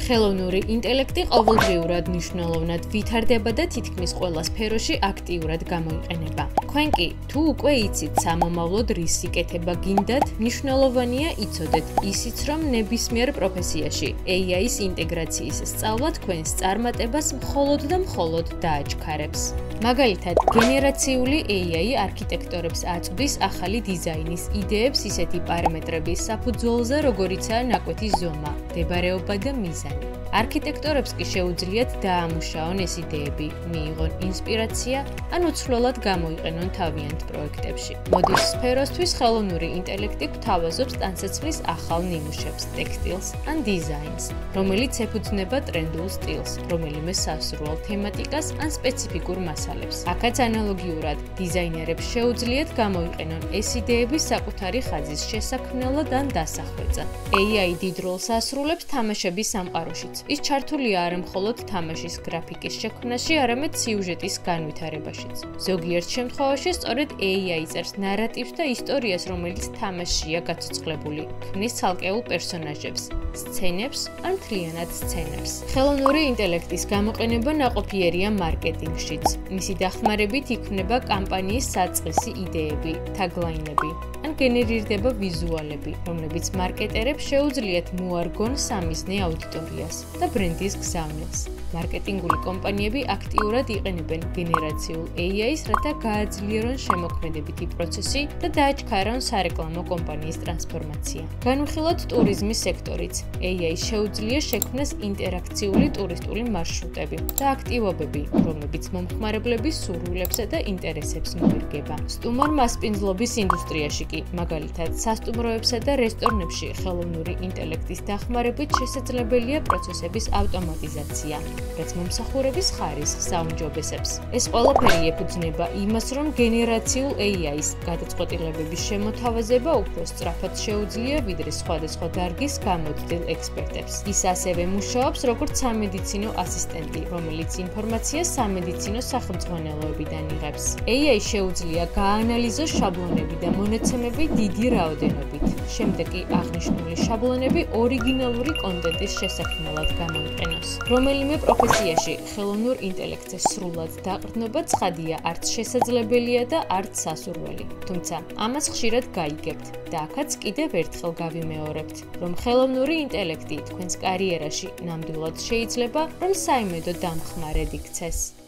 ხელოვნური ინტელექტი ყოველდღიურად მნიშვნელოვნად ვითარდება და თითქმის ყველა სფეროში აქტიურად გამოიყენება. Თქვენ კი თუ უკვე იცით სამომავლოდ რის სიკეთება გინდათ, მნიშვნელოვანია იცოდეთ ისიც, რომ ნებისმიერ პროფესიაში AI-ის ინტეგრაციის სწავლა თქვენს წარმატებას მხოლოდ და მხოლოდ დააჩქარებს. მაგალითად, გენერაციული AI არქიტექტორებს აწვდის ახალი დიზაინის იდეებს ისეთი პარამეტრების საფუძველზე, როგორიცაა ნაკვეთის ზომა, მდებარეობა და მიზანი. არქიტექტორებს კი შეუძლიათ დაამუშავონ ეს იდეები, მიიღონ ინსპირაცია, ან უცვლელად გამოიყენონ თავიანთ პროექტებში. მოდის სფეროსთვის ხელოვნური ინტელექტი გვთავაზობს ტანსაცმლის ახალ ნიმუშებს, ტექსტილს ან დიზაინს, რომელიც ეფუძნება ტრენდულ სტილს, რომელიმე სასურველ თემატიკას ან სპეციფიკურ მასალებს. აქაც ანალოგიურად, დიზაინერებს შეუძლიათ გამოიყენონ ეს იდეები საკუთარი ხაზის შესაქმნელად ან დასახვეწად. AI დიდ როლს ასრულებს თამაშების სამყაროშიც. ის ჩართულია არა მხოლოდ თამაშის გრაფიკის შექმნაში, არამედ სიუჟეტის განვითარებაშიც. ზოგიერთ შემთხვევაში სწორედ AI წერს ნარატივს და ისტორიას, რომელიც თამაშია გაცოცხლებული, ქმნის ცალკეულ პერსონაჟებს, სცენებს ან მთლიანად სცენარს. ხელოვნური ინტელექტის გამოყენება ნაყოფიერია მარკეტინგშიც. მისი დახმარებით იქმნება კამპანიის საწყისი იდეები, თაგლაინები ან გენერირდება ვიზუალები, რომლებიც მარკეტერებს შეუძლიათ მოარგონ სამიზნე აუდიტორიას და ბრენდის გზავნილს. მარკეტინგული კომპანიები აქტიურად იყენებენ გენერაციულ AI-ს, რათა გააძლიერონ შემოქმედებითი პროცესი და დააჩქარონ სარეკლამო კომპანიის ტრანსფორმაცია. განვიხილოთ ტურიზმის სექტორიც. AI შეუძლია შექმნას ინტერაქციული ტურისტული მარშრუტები და აქტივობები, რომლებიც მომხმარებლების სურვილებსა და ინტერესებს მოერგება. სტუმარ-მასპინძლობის ინდუსტრიაში კი, მაგალითად, სასტუმროებსა და რესტორნებში ხელოვნური ინტელექტის დახმარებით შესაძლებელია პროცესების ავტომატიზაცია, რაც მომსახურების ხარისხს აუმჯობესებს. ეს ყველაფერი ეფუძნება იმას, რომ გენერაციულ AI-ს გადაწყვეტილებების შემოთავაზება უფრო სწრაფად შეუძლია, ვიდრე სხვადასხვა დარგის გამოცდილ ექსპერტებს. ის ასევე მუშაობს როგორც სამედიცინო ასისტენტი, რომელიც ინფორმაციას სამედიცინო სახელმძღვანელოებიდან იღებს. AI შეუძლია გააანალიზოს შაბლონები და მონაცემები დიდი რაოდენობით. შემდეგ კი აღნიშნული შაბლონები ორიგინალური კონტენტის შესაქმნელად გამოიყენოს. რომელიმე პროფესიაში ხელოვნურ ინტელექტზე სრულად დაყრდნობა ცხადია, არც შესაძლებელია და არც სასურველი. თუმცა, ამას ხშირად გაიგებთ და აქაც კიდევ ერთხელ გავიმეორებთ, რომ ხელოვნური ინტელექტი თქვენს კარიერაში ნამდვილად შეიძლება, რომ საიმედო დამხმარედ იქცეს.